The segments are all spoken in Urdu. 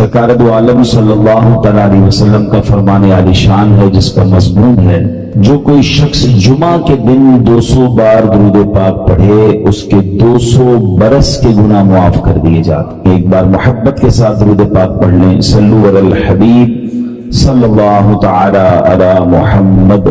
سرکار دو عالم صلی اللہ تعالی علیہ وسلم کا فرمان عالی شان ہے جس کا مضمون ہے جو کوئی شخص جمعہ کے دن 200 بار درود پاک پڑھے اس کے 200 برس کے گناہ معاف کر دیے جاتے ہیں۔ ایک بار محبت کے ساتھ درود پاک پڑھ لیں، صلو علی الحبیب صلی اللہ تعالی علی محمد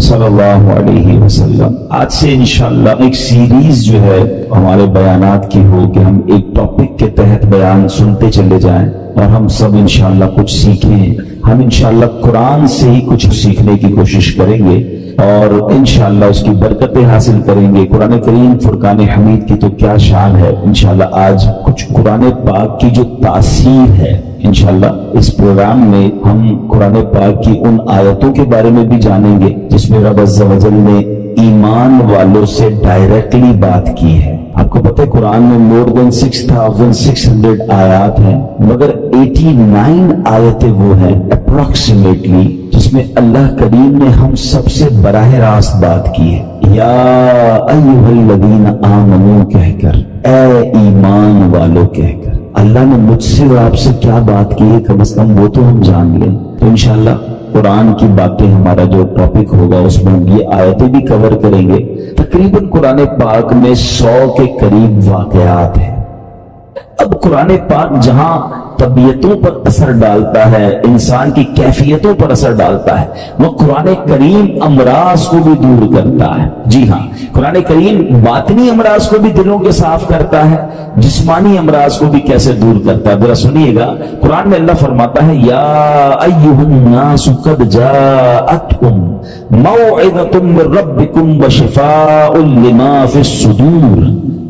صلی اللہ علیہ وسلم۔ آج سے انشاءاللہ ایک سیریز جو ہے ہمارے بیانات کی ہو کہ ہم ایک ٹاپک کے تحت بیان سنتے چلے جائیں اور ہم سب انشاءاللہ کچھ سیکھیں۔ ہم انشاءاللہ قرآن سے ہی کچھ سیکھنے کی کوشش کریں گے اور انشاءاللہ اس کی برکتیں حاصل کریں گے۔ قرآن کریم فرقان حمید کی تو کیا شان ہے، انشاءاللہ آج کچھ قرآن پاک کی جو تاثیر ہے انشاءاللہ اس پروگرام میں ہم قرآن پاک کی ان آیتوں کے بارے میں بھی جانیں گے جس میں رب عز و جل نے ایمان والوں سے ڈائریکٹلی بات کی ہے۔ آپ کو پتہ ہے قرآن میں more than 6600 آیات ہیں، مگر 89 آیتیں وہ ہیں اپروکسیمیٹلی جس میں اللہ کریم نے ہم سب سے براہ راست بات کی ہے۔ یا ایھا الذین آمنوا کہہ کر، اے ایمان والو کہہ کر اللہ نے مجھ سے اور آپ سے کیا بات کی ہے کم از کم وہ تو ہم جان لیں۔ تو انشاءاللہ قرآن کی باتیں ہمارا جو ٹاپک ہوگا اس میں ہم یہ آیتیں بھی کور کریں گے۔ تقریباً قرآن پاک میں 100 کے قریب واقعات ہیں۔ اب قرآن پاک جہاں طبیعتوں پر اثر ڈالتا ہے، انسان کی کیفیتوں پر اثر ڈالتا ہے، وہ قرآن کریم امراض کو بھی دور کرتا ہے۔ جی ہاں، قرآن کریم باطنی امراض کو بھی دلوں کے صاف کرتا ہے، جسمانی امراض کو بھی کیسے دور کرتا ہے ذرا سنیے گا۔ قرآن میں اللہ فرماتا ہے یا ایھا الناس قد جاءتکم موعظۃ من ربکم وشفاء لما فی الصدور۔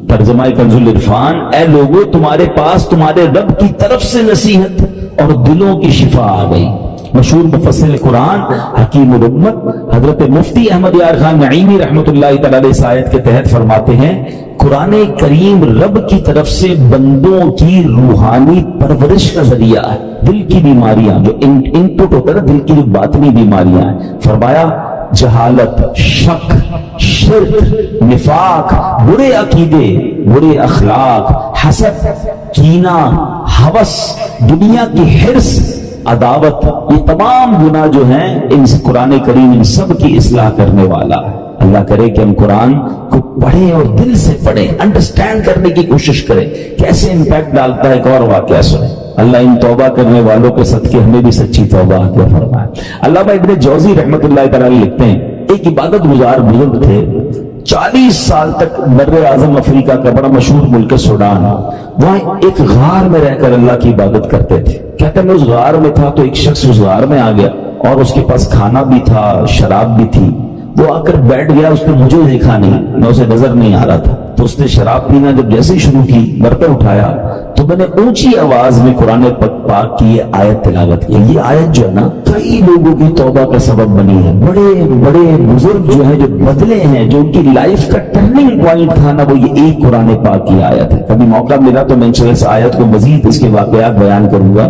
ترجمہ کنز العرفان، اے لوگو تمہارے پاس تمہارے رب کی طرف سے نصیحت اور دلوں کی شفا آ گئی۔ مشہور مفسر قرآن حکیم الامت حضرت مفتی احمد یار خان نعیمی رحمۃ اللہ تعالی علیہ اس آیت کے تحت فرماتے ہیں قرآن کریم رب کی طرف سے بندوں کی روحانی پرورش کا ذریعہ ہے۔ دل کی بیماریاں جو انپٹ ہوتا ہے نا، دل کی جو باطنی بیماریاں ہیں، فرمایا جہالت، شک، شرک، نفاق، برے عقیدے، برے اخلاق، حسد، کینہ، ہوس، دنیا کی حرص، عداوت، یہ تمام گناہ جو ہیں ان سے قرآن کریم ان سب کی اصلاح کرنے والا ہے۔ اللہ کرے کہ ہم قرآن کو پڑھیں اور دل سے پڑھیں، انڈرسٹینڈ کرنے کی کوشش کریں کیسے امپیکٹ ڈالتا ہے۔ ایک اور واقعہ سنیں، اللہ ان توبہ کرنے والوں کے صدقے ہمیں بھی سچی توبہ عطا فرمائے۔ علامہ ابن جوزی رحمۃ اللہ تعالی لکھتے ہیں ایک عبادت گزار بزرگ تھے، 40 سال تک بر اعظم افریقہ کا بڑا مشہور ملک سوڈان، وہاں ایک غار میں رہ کر اللہ کی عبادت کرتے تھے۔ کہتے ہیں میں اس غار میں تھا تو ایک شخص اس غار میں آ گیا اور اس کے پاس کھانا بھی تھا، شراب بھی تھی۔ وہ آ کر بیٹھ گیا، اس نے مجھے دیکھا نہیں، میں اسے نظر نہیں آ رہا تھا، تو اس نے شراب پینا جب جیسے ہی شروع کی، برتن اٹھایا تو میں نے اونچی آواز میں قرآن پاک کی یہ آیت تلاوت کی۔ یہ آیت جو ہے نا کئی لوگوں کی توبہ کا سبب بنی ہے۔ بڑے بڑے بزرگ جو ہیں جو بدلے ہیں، جو ان کی لائف کا ٹرننگ پوائنٹ تھا نا، وہ یہ ایک قرآن پاک کی آیت ہے۔ کبھی موقع ملا تو میں انشاءاللہ اس آیت کو مزید اس کے واقعات بیان کروں گا۔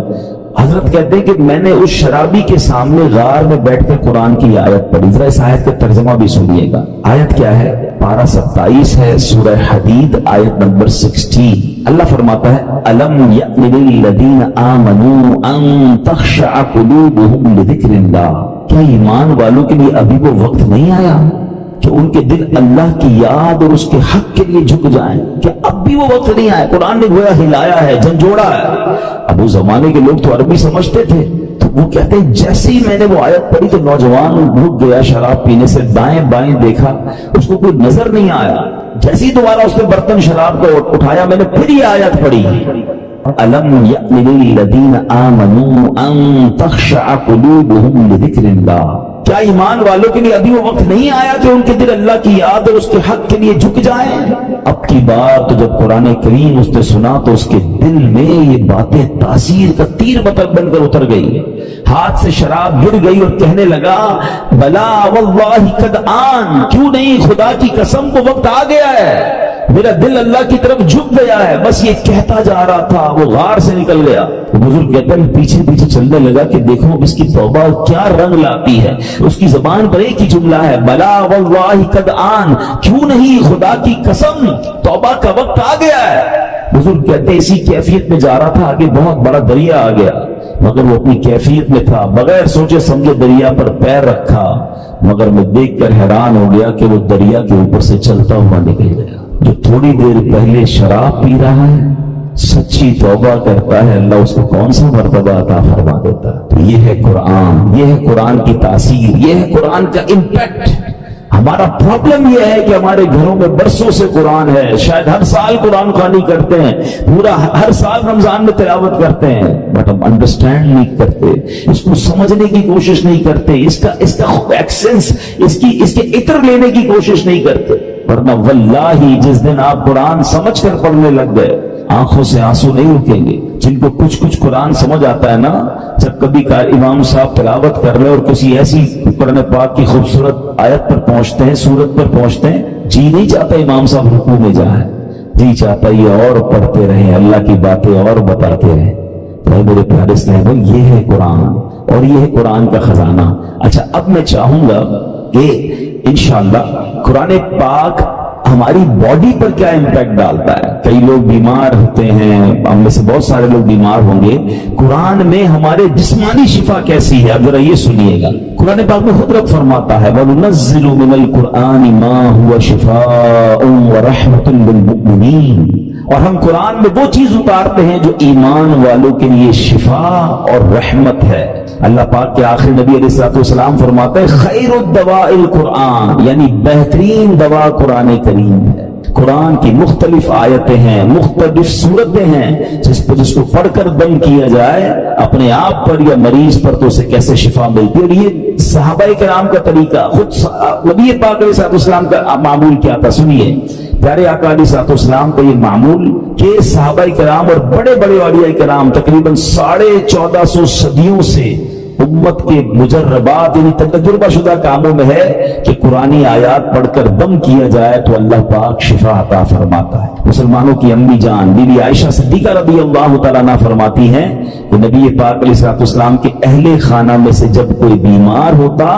حضرت کہتے ہیں کہ میں نے اس شرابی کے سامنے غار میں بیٹھ کر قرآن کی آیت پڑھی۔ ذرا اس آیت کا ترجمہ بھی سنیے گا۔ آیت کیا ہے؟ پارہ 27 ہے، سورہ حدید، آیت نمبر 16۔ اللہ فرماتا ہے أَلَمْ يَأْنِ لِلَّذِينَ آمَنُوا أَن تَخْشَعَ قُلُوبُهُمْ لِذِكْرِ اللَّهِ، کیا ایمان والوں کے لیے ابھی وہ وقت نہیں آیا کہ ان کے دل اللہ کی یاد اور اس کے حق کے لیے جھک جائیں؟ کیا اب بھی وہ وقت نہیں آیا؟ قرآن نے گویا ہلایا ہے، جھنجھوڑا ہے۔ اب اس زمانے کے لوگ تو عربی سمجھتے تھے، تو وہ کہتے ہیں جیسے ہی میں نے وہ آیت پڑھی تو نوجوان رک گیا شراب پینے سے، دائیں بائیں دیکھا، اس کو کوئی نظر نہیں آیا۔ جیسے ہی دوبارہ اس نے برتن شراب کو اٹھایا، میں نے پھر یہ آیت پڑھی أَلَمْ يَأْنِ لِلَّذِينَ آمَنُوا أَن تَخْشَعَ قُلُوبُهُمْ لِذِكْرِ اللَّهِ، کیا ایمان والوں کے لیے ابھی وہ وقت نہیں آیا کہ ان کے دل اللہ کی یاد اور اس کے حق کے لیے جھک جائیں؟ اب کی بار تو جب قرآن کریم اس نے سنا تو اس کے دل میں یہ باتیں تاثیر کا تیر مطلب بن کر اتر گئی، ہاتھ سے شراب گر گئی اور کہنے لگا بلا واللہ قد آن، کیوں نہیں، خدا کی قسم کو وقت آ گیا ہے، میرا دل اللہ کی طرف جھک گیا ہے، بس یہ کہتا جا رہا تھا، وہ غار سے نکل گیا۔ بزرگ کہتے ہیں پیچھے پیچھے چلنے لگا کہ دیکھو اس کی توبہ کیا رنگ لاتی ہے۔ اس کی زبان پر ایک ہی جملہ ہے بلا واللہ قد آن، کیوں نہیں، خدا کی قسم توبہ کا وقت آ گیا ہے۔ بزرگ کہتے ہیں اسی کیفیت میں جا رہا تھا، آگے بہت بڑا دریا آ گیا، مگر وہ اپنی کیفیت میں تھا، بغیر سوچے سمجھے دریا پر پیر رکھا، مگر میں دیکھ کر حیران ہو گیا کہ وہ دریا کے اوپر سے چلتا ہوا نکل گیا۔ جو تھوڑی دیر پہلے شراب پی رہا ہے، سچی توبہ کرتا ہے، اللہ اس کو کون سا مرتبہ عطا فرما دیتا ہے۔ تو یہ ہے قرآن، یہ ہے قرآن کی تاثیر، یہ ہے قرآن کا امپیکٹ۔ ہمارا پرابلم یہ ہے کہ ہمارے گھروں میں برسوں سے قرآن ہے، شاید ہر سال قرآن خوانی کرتے ہیں، پورا ہر سال رمضان میں تلاوت کرتے ہیں، بٹ ہم انڈرسٹینڈ نہیں کرتے، اس کو سمجھنے کی کوشش نہیں کرتے، اس کا ایکسنس، اس کے عطر لینے کی کوشش نہیں کرتے۔ ورنہ واللہ جس دن آپ قرآن سمجھ کر پڑھنے لگ گئے، آنکھوں سے آنسو نہیں رکیں گے۔ جن کو کچھ قرآن سمجھ آتا ہے نا، جب کبھی امام صاحب تلاوت کر رہے اور کسی ایسی قرآن پاک کی خوبصورت آیت پر پہنچتے ہیں، سورت پر پہنچتے ہیں، جی نہیں چاہتا امام صاحب رکوع میں جائیں، جی چاہتا یہ اور پڑھتے رہیں، اللہ کی باتیں اور بتاتے رہیں۔ تو میرے پیارے اسلامی، یہ ہے قرآن اور یہ ہے قرآن کا خزانہ۔ اچھا، اب میں چاہوں گا کہ انشاءاللہ قرآن پاک ہماری باڈی پر کیا امپیکٹ ڈالتا ہے۔ کئی لوگ بیمار ہوتے ہیں، ہم میں سے بہت سارے لوگ بیمار ہوں گے، قرآن میں ہمارے جسمانی شفا کیسی ہے، اب ذرا یہ سنیے گا۔ قرآن پاک میں خود رب فرماتا ہے وَنُنَزِّلُ مِنَ الْقُرْآنِ مَا هُوَ شِفَاءٌ وَرَحْمَةٌ لِّلْمُؤْمِنِينَ، اور ہم قرآن میں وہ چیز اتارتے ہیں جو ایمان والوں کے لیے شفا اور رحمت ہے۔ اللہ پاک کے آخر نبی علیہ الصلوۃ والسلام فرماتا ہے خیر الدواء القرآن، یعنی بہترین دوا قرآن کریم ہے۔ قرآن کی مختلف آیتیں ہیں، مختلف صورتیں ہیں، جس کو پڑھ کر دم کیا جائے اپنے آپ پر یا مریض پر تو اسے کیسے شفا ملتی ہے۔ اور یہ صحابہ کرام کا طریقہ، خود نبی پاک علیہ السلام کا معمول کیا تھا، سنیے۔ پیارے آقا علیہ الصلوۃ والسلام کا یہ معمول کہ صحابہ کرام اور بڑے بڑے اولیاء کرام تقریباً 1450 صدیوں سے امت کے مجربات یعنی تجربہ شدہ کاموں میں ہے کہ قرآنی آیات پڑھ کر دم کیا جائے تو اللہ پاک شفا عطا فرماتا ہے۔ مسلمانوں کی امی جان بی بی عائشہ صدیقہ رضی اللہ تعالیٰ عنہ فرماتی ہیں کہ نبی پاک علیہ السلام کے اہل خانہ میں سے جب کوئی بیمار ہوتا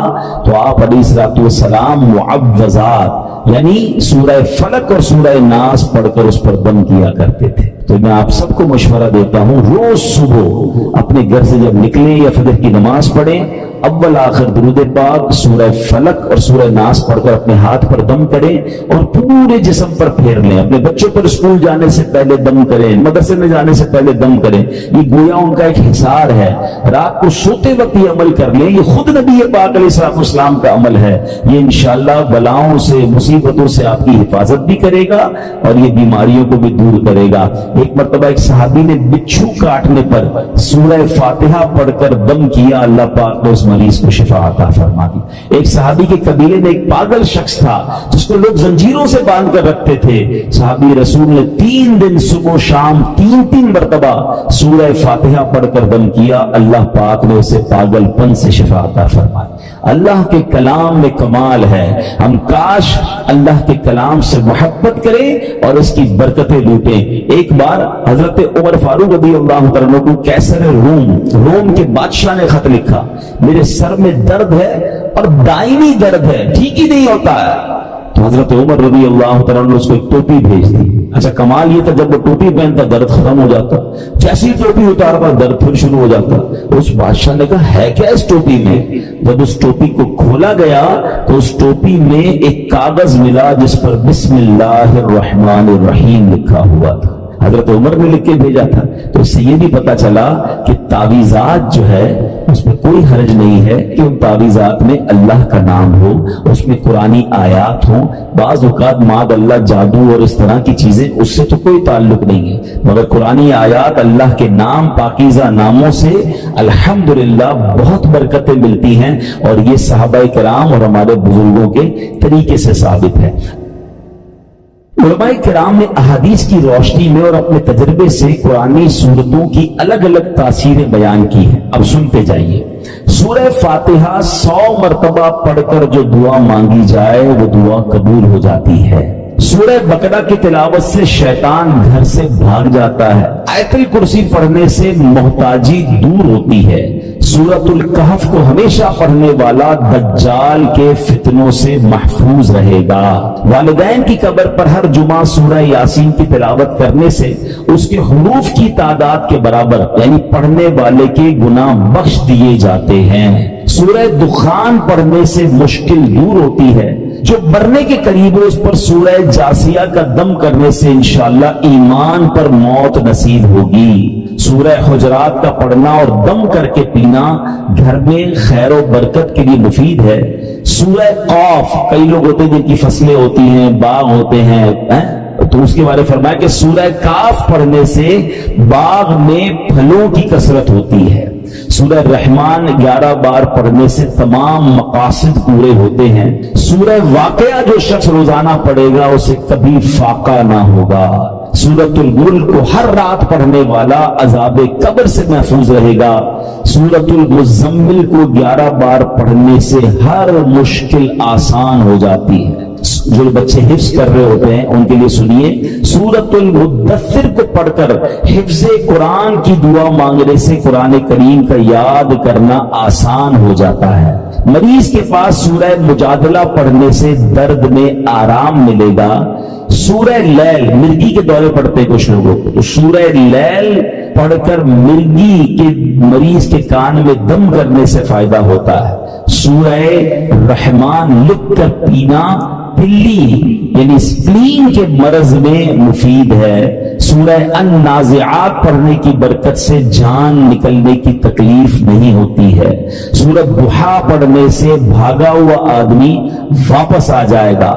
تو آپ علیہ السلام معوذات یعنی سورہ فلق اور سورہ ناس پڑھ کر اس پر دم کیا کرتے تھے۔ تو میں آپ سب کو مشورہ دیتا ہوں، روز صبح اپنے گھر سے جب نکلیں یا فجر کی نماز پڑھیں، اول آخر درود پاک، سورہ فلق اور سورہ ناس پڑھ کر اپنے ہاتھ پر دم کریں اور پورے جسم پر پھیر لیں۔ اپنے بچوں پر اسکول جانے سے پہلے دم کریں، مدرسے میں جانے سے پہلے دم کریں، یہ گویا ان کا ایک حصار ہے۔ رات کو سوتے وقت یہ عمل کر لیں، یہ خود نبی پاک علیہ السلام کا عمل ہے۔ یہ انشاءاللہ بلاؤں سے، مصیبتوں سے آپ کی حفاظت بھی کرے گا اور یہ بیماریوں کو بھی دور کرے گا۔ ایک مرتبہ ایک صحابی نے بچھو کاٹنے پر سورہ فاتحہ پڑھ کر دم کیا، اللہ پاک نے اس مریض کو شفا عطا فرما دی۔ ایک صحابی کے قبیلے میں ایک پاگل شخص تھا جس کو لوگ زنجیروں سے باندھ کر رکھتے تھے، صحابی رسول نے 3 دن صبح و شام 3 مرتبہ سورہ فاتحہ پڑھ کر دم کیا، اللہ پاک نے اسے پاگل پن سے شفا عطا فرمائی۔ اللہ کے کلام میں کمال ہے، ہم کاش اللہ کے کلام سے محبت کریں اور اس کی برکتیں لوٹیں۔ ایک بار حضرت عمر فاروق رضی اللہ عنہ کو کیسر روم کے بادشاہ نے خط لکھا، میرے سر میں درد ہے اور دائمی درد ہے، ٹھیک ہی نہیں ہوتا ہے۔ تو حضرت عمر رضی اللہ عنہ نے اس کو ایک ٹوپی بھیج دی۔ اچھا کمال یہ تھا جب وہ ٹوپی پہنتا درد ختم ہو جاتا، جیسی ٹوپی اتارتا درد پھر شروع ہو جاتا۔ اس بادشاہ نے کہا ہے کیا اس ٹوپی میں؟ جب اس ٹوپی کو کھولا گیا تو اس ٹوپی میں ایک کاغذ ملا جس پر بسم اللہ الرحمن الرحیم لکھا ہوا تھا، حضرت عمر نے لکھ کے بھیجا تھا۔ تو اس سے یہ بھی پتا چلا کہ تعویذات جو ہے اس میں کوئی حرج نہیں ہے کہ ان تعویذات میں اللہ کا نام ہو، اس میں قرآنی آیات ہوں۔ بعض اوقات ماد اللہ جادو اور اس طرح کی چیزیں، اس سے تو کوئی تعلق نہیں ہے، مگر قرآنی آیات اللہ کے نام پاکیزہ ناموں سے الحمدللہ بہت برکتیں ملتی ہیں، اور یہ صحابہ کرام اور ہمارے بزرگوں کے طریقے سے ثابت ہے۔ علماء کرام نے احادیث کی روشنی میں اور اپنے تجربے سے قرآنی سورتوں کی الگ الگ تاثیریں بیان کی ہیں، اب سنتے جائیے۔ سورہ فاتحہ 100 مرتبہ پڑھ کر جو دعا مانگی جائے وہ دعا قبول ہو جاتی ہے۔ سورہ بقرہ کی تلاوت سے شیطان گھر سے بھاگ جاتا ہے۔ آیت الکرسی پڑھنے سے محتاجی دور ہوتی ہے۔ سورۃ الکہف کو ہمیشہ پڑھنے والا دجال کے فتنوں سے محفوظ رہے گا۔ والدین کی قبر پر ہر جمعہ سورہ یاسین کی تلاوت کرنے سے اس کے حروف کی تعداد کے برابر یعنی پڑھنے والے کے گناہ بخش دیے جاتے ہیں۔ سورہ دخان پڑھنے سے مشکل دور ہوتی ہے، جو مرنے کے قریب ہو اس پر سورہ جاسیہ کا دم کرنے سے انشاءاللہ ایمان پر موت نصیب ہوگی۔ سورہ حجرات کا پڑھنا اور دم کر کے پینا گھر میں خیر و برکت کے لیے مفید ہے۔ سورہ قاف، کئی لوگ ہوتے ہیں جن کی فصلیں ہوتی ہیں، باغ ہوتے ہیں، تو اس کے بارے میں فرمایا کہ سورہ کاف پڑھنے سے باغ میں پھلوں کی کثرت ہوتی ہے۔ سورہ رحمان 11 بار پڑھنے سے تمام مقاصد پورے ہوتے ہیں۔ سورہ واقعہ جو شخص روزانہ پڑھے گا اسے کبھی فاقہ نہ ہوگا۔ سورۃ الملک کو ہر رات پڑھنے والا عذاب قبر سے محفوظ رہے گا۔ سورۃ المزمل کو 11 بار پڑھنے سے ہر مشکل آسان ہو جاتی ہے۔ جو بچے حفظ کر رہے ہوتے ہیں ان کے لیے سنیے، سورۃ المدثر کو پڑھ کر حفظ قرآن کی دعا مانگنے سے قرآن کریم کا یاد کرنا آسان ہو جاتا ہے۔ مریض کے پاس سورہ مجادلہ پڑھنے سے درد میں آرام ملے گا۔ سورہ لیل، مرگی کے دورے پڑھتے ہیں کچھ لوگوں کو، تو سورہ لیل پڑھ کر مرگی کے مریض کے کان میں دم کرنے سے فائدہ ہوتا ہے۔ سورہ رحمان لکھ کر پینا پلی یعنی سپلین کے مرض میں مفید ہے۔ سورہ النازعات پڑھنے کی برکت سے جان نکلنے کی تکلیف نہیں ہوتی ہے۔ سورہ ضحیٰ پڑھنے سے بھاگا ہوا آدمی واپس آ جائے گا۔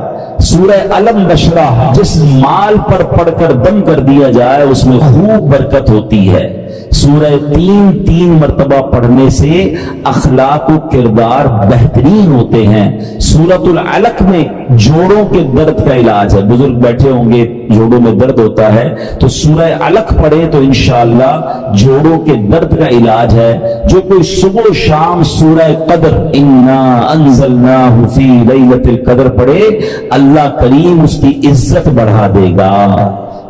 سورہ علم نشرح جس مال پر پڑھ کر دم کر دیا جائے اس میں خوب برکت ہوتی ہے۔ سورہ تین مرتبہ پڑھنے سے اخلاق و کردار بہترین ہوتے ہیں۔ سورۃ العلق میں جوڑوں کے درد کا علاج ہے، بزرگ بیٹھے ہوں گے جوڑوں میں درد ہوتا ہے تو سورہ علق پڑھے تو انشاءاللہ جوڑوں کے درد کا علاج ہے۔ جو کوئی صبح و شام سورہ قدر انا انزلناہ فی لیلۃ القدر پڑھے اللہ کریم اس کی عزت بڑھا دے گا۔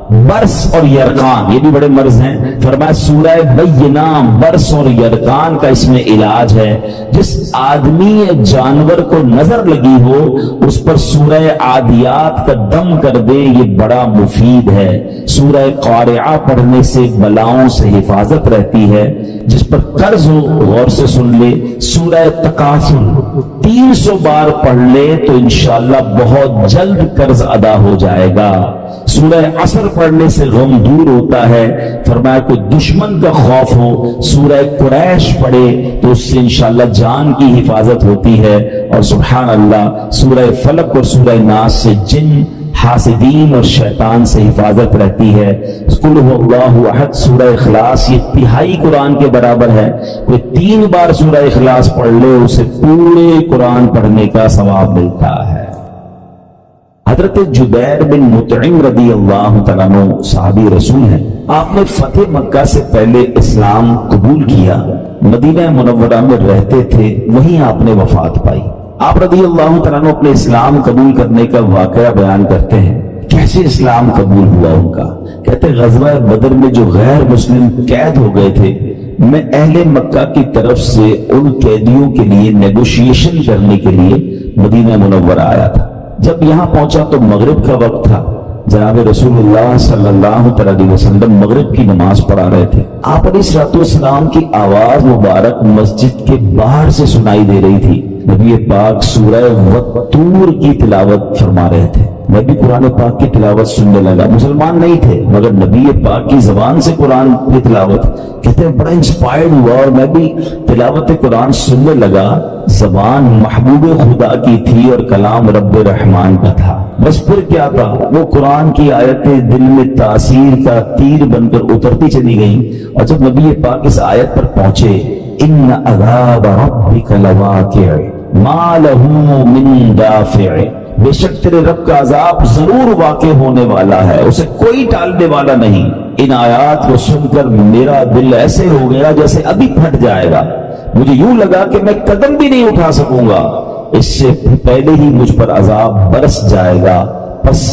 برس اور یرقان یہ بھی بڑے مرض ہیں، فرمایا سورہ بینہ برس اور یرقان کا اس میں علاج ہے۔ جس آدمی یا جانور کو نظر لگی ہو اس پر سورہ عادیات کا دم کر دے، یہ بڑا مفید ہے۔ سورہ قارعہ پڑھنے سے بلاؤں سے حفاظت رہتی ہے۔ جس پر قرض ہو غور سے سن لے، سورہ تکاثر 300 بار پڑھ لے تو انشاءاللہ بہت جلد قرض ادا ہو جائے گا۔ سورہ عصر پڑھنے سے غم دور ہوتا ہے، فرمایا کوئی دشمن کا خوف ہو سورہ قریش پڑھے تو اس سے انشاءاللہ جان کی حفاظت ہوتی ہے۔ اور سبحان اللہ سورہ فلق اور سورہ ناس سے جن حاسدین اور شیطان سے حفاظت رہتی ہے۔ قل هو اللہ احد سورہ اخلاص یہ تہائی قرآن کے برابر ہے، کوئی 3 بار سورہ اخلاص پڑھ لے اسے پورے قرآن پڑھنے کا ثواب ملتا ہے۔ حضرت جبیر بن مطعم رضی اللہ تعالیٰ عنہ صحابی رسول ہیں، آپ نے فتح مکہ سے پہلے اسلام قبول کیا، مدینہ منورہ میں رہتے تھے، وہیں آپ نے وفات پائی۔ آپ رضی اللہ تعالیٰ عنہ اپنے اسلام قبول کرنے کا واقعہ بیان کرتے ہیں، کیسے اسلام قبول ہوا ان کا۔ کہتے غزوہ بدر میں جو غیر مسلم قید ہو گئے تھے، میں اہل مکہ کی طرف سے ان قیدیوں کے لیے نیگوشیشن کرنے کے لیے مدینہ منورہ آیا تھا۔ جب یہاں پہنچا تو مغرب کا وقت تھا، جناب رسول اللہ صلی اللہ علیہ وسلم مغرب کی نماز پڑھا رہے تھے۔ آپ علیہ الصلوۃ والسلام کی آواز مبارک مسجد کے باہر سے سنائی دے رہی تھی۔ نبی پاک سورہ والطور کی تلاوت فرما رہے تھے، میں بھی قرآن پاک کی تلاوت سننے لگا۔ مسلمان نہیں تھے مگر نبی پاک کی زبان سے قرآن کی تلاوت، کہتے ہیں بڑا انسپائرڈ ہوا اور میں بھی تلاوت قرآن سننے لگا۔ زبان محبوب خدا کی تھی اور کلام رب رحمان کا تھا۔ بس پھر کیا تھا، وہ قرآن کی آیتیں دل میں تاثیر کا تیر بن کر اترتی چلی گئیں، اور جب نبی پاک اس آیت پر پہنچے ان عذاب ربک لواقع ما له من دافع، بے شک تیرے رب کا عذاب ضرور واقع ہونے والا ہے، اسے کوئی ٹالنے والا نہیں۔ ان آیات کو سن کر میرا دل ایسے ہو گیا جیسے ابھی پھٹ جائے گا، مجھے یوں لگا کہ میں قدم بھی نہیں اٹھا سکوں گا، اس سے پہلے ہی مجھ پر عذاب برس جائے گا۔ پس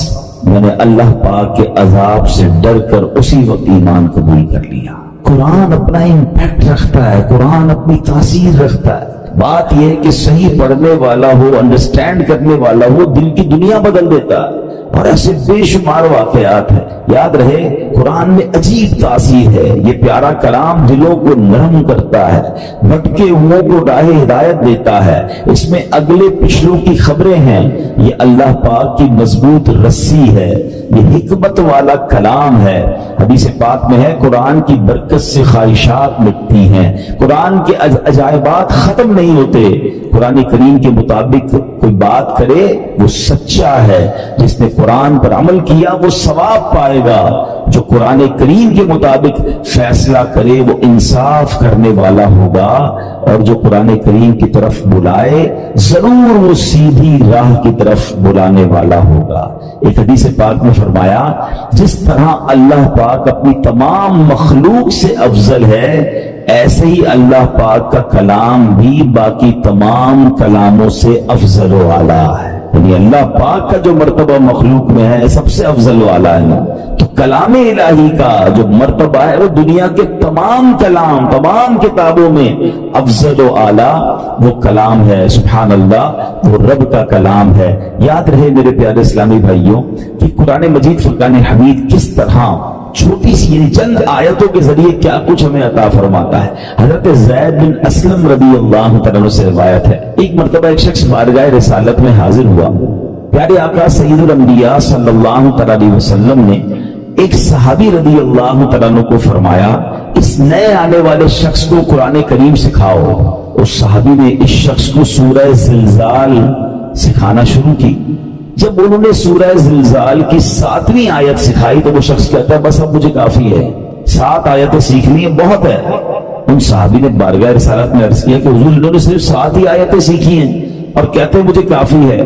میں نے اللہ پاک کے عذاب سے ڈر کر اسی وقت ایمان قبول کر لیا۔ قرآن اپنا امپیکٹ رکھتا ہے، قرآن اپنی تاثیر رکھتا ہے۔ بات یہ ہے کہ صحیح پڑھنے والا ہو، انڈرسٹینڈ کرنے والا ہو، دل کی دنیا بدل دیتا ہے۔ اور ایسے بے شمار واقعات ہیں۔ یاد رہے قرآن میں عجیب تاثیر ہے، یہ پیارا کلام دلوں کو نرم کرتا ہے، بھٹکے ہوئوں کو راہ ہدایت دیتا ہے، اس میں اگلے پچھلوں کی خبریں ہیں، یہ اللہ پاک کی مضبوط رسی ہے، یہ حکمت والا کلام ہے۔ حدیث پاک میں ہے قرآن کی برکت سے خواہشات مٹتی ہیں، قرآن کے عجائبات ختم نہیں ہوتے۔ قرآن کریم کے مطابق کوئی بات کرے وہ سچا ہے، جس نے قرآن پر عمل کیا وہ ثواب پائے گا، جو قرآن کریم کے مطابق فیصلہ کرے وہ انصاف کرنے والا ہوگا، اور جو قرآن کریم کی طرف بلائے ضرور وہ سیدھی راہ کی طرف بلانے والا ہوگا۔ ایک حدیث پاک میں فرمایا جس طرح اللہ پاک اپنی تمام مخلوق سے افضل ہے، ایسے ہی اللہ پاک کا کلام بھی باقی تمام کلاموں سے افضل و اعلیٰ ہے۔ یعنی اللہ پاک کا جو مرتبہ مخلوق میں ہے سب سے افضل والا ہے نا، تو کلام الہی کا جو مرتبہ ہے وہ دنیا کے تمام کلام، تمام کتابوں میں افضل و اعلیٰ وہ کلام ہے۔ سبحان اللہ، وہ رب کا کلام ہے۔ یاد رہے میرے پیارے اسلامی بھائیوں کہ قرآن مجید فرقان حمید کس طرح چھوٹی سی یعنی چند آیتوں کے ذریعے کیا کچھ ہمیں عطا فرماتا ہے۔ حضرت زید بن اسلم رضی اللہ تعالیٰ سے روایت ہے، ایک مرتبہ ایک شخص بارگاہ رسالت میں حاضر ہوا، پیارے آقا سید الانبیاء صلی اللہ علیہ وسلم نے ایک صحابی رضی اللہ تعالیٰ کو فرمایا اس نئے آنے والے شخص کو قرآن کریم سکھاؤ۔ اس صحابی نے اس شخص کو سورہ زلزال سکھانا شروع کی۔ جب انہوں نے سورہ زلزال کی 7ویں آیت سکھائی تو وہ شخص کہتا ہے بس اب مجھے کافی ہے، 7 آیتیں سیکھنی ہے بہت ہے۔ ان صحابی نے بارگاہ رسالت میں عرض کیا کہ حضور انہوں نے صرف 7 ہی آیتیں سیکھی ہیں اور کہتے ہیں مجھے کافی ہے۔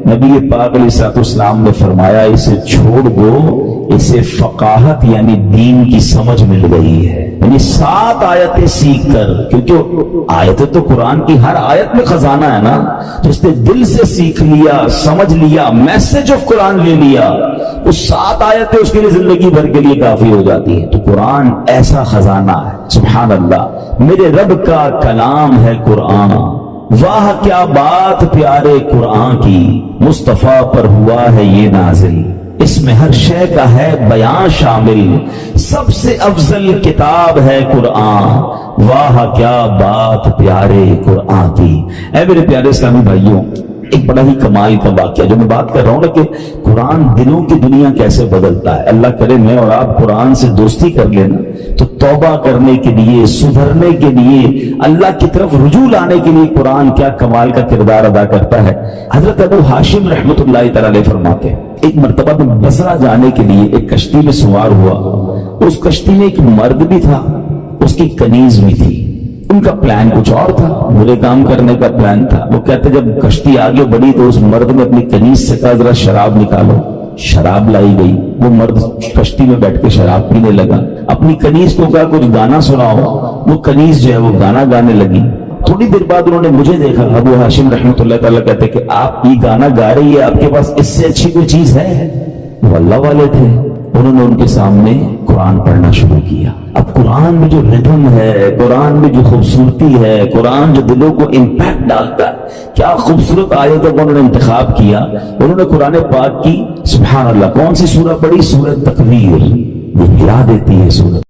نبی پاک علیہ الصلوۃ والسلام نے فرمایا اسے چھوڑ دو، اسے فقاہت یعنی دین کی سمجھ مل گئی ہے۔ یعنی 7 آیتیں سیکھ کر، کیونکہ آیتیں تو قرآن کی ہر آیت میں خزانہ ہے نا، جس نے دل سے سیکھ لیا، سمجھ لیا، میسج آف قرآن لے لیا، وہ 7 آیتیں اس کے لیے زندگی بھر کے لیے کافی ہو جاتی ہیں۔ تو قرآن ایسا خزانہ ہے، سبحان اللہ، میرے رب کا کلام ہے قرآن۔ واہ کیا بات پیارے قرآن کی، مصطفیٰ پر ہوا ہے یہ نازل، اس میں ہر شے کا ہے بیان شامل، سب سے افضل کتاب ہے قرآن، واہ کیا بات پیارے قرآن کی۔ اے میرے پیارے اسلامی بھائیوں، ایک بڑا ہی کمال کا واقعہ جو میں بات کر رہا ہوں نا کہ قرآن دلوں کی دنیا کیسے بدلتا ہے۔ اللہ کرے میں اور آپ قرآن سے دوستی کر لینا تو توبہ کرنے کے لیے، سدھرنے کے لیے، اللہ کی طرف رجوع لانے کے لیے قرآن کیا کمال کا کردار ادا کرتا ہے۔ حضرت ابو ہاشم رحمۃ اللہ تعالی علیہ فرماتے ہیں ایک مرتبہ میں بصرہ جانے کے لیے ایک کشتی میں سوار ہوا، اس کشتی میں ایک مرد بھی تھا، اس کی کنیز بھی تھی۔ ان کا پلان کچھ اور تھا، برے کام کرنے کا پلان تھا۔ وہ کہتے جب کشتی آگے بڑھی تو اس مرد نے اپنی کنیز سے کہا ذرا شراب نکالو، شراب لائی گئی۔ وہ مرد کشتی میں بیٹھ کے شراب پینے لگا، اپنی کنیز کو کہا کچھ گانا سناؤ، وہ کنیز جو ہے وہ گانا گانے لگی۔ تھوڑی دیر بعد انہوں نے مجھے دیکھا، ابو ہاشم رحمۃ اللہ تعالیٰ کہتے کہ آپ یہ گانا گا رہی ہے، آپ کے پاس اس سے اچھی کوئی چیز ہے؟ وہ اللہ والے تھے، انہوں نے ان کے سامنے قرآن پڑھنا شروع کیا۔ اب قرآن میں جو ردھم ہے، قرآن میں جو خوبصورتی ہے، قرآن جو دلوں کو امپیکٹ ڈالتا ہے، کیا خوبصورت آیتوں کو انہوں نے انتخاب کیا۔ انہوں نے قرآن پاک کی سبحان اللہ کون سی سورہ پڑھی؟ سورہ تکویر، یہ ہلا دیتی ہے سورہ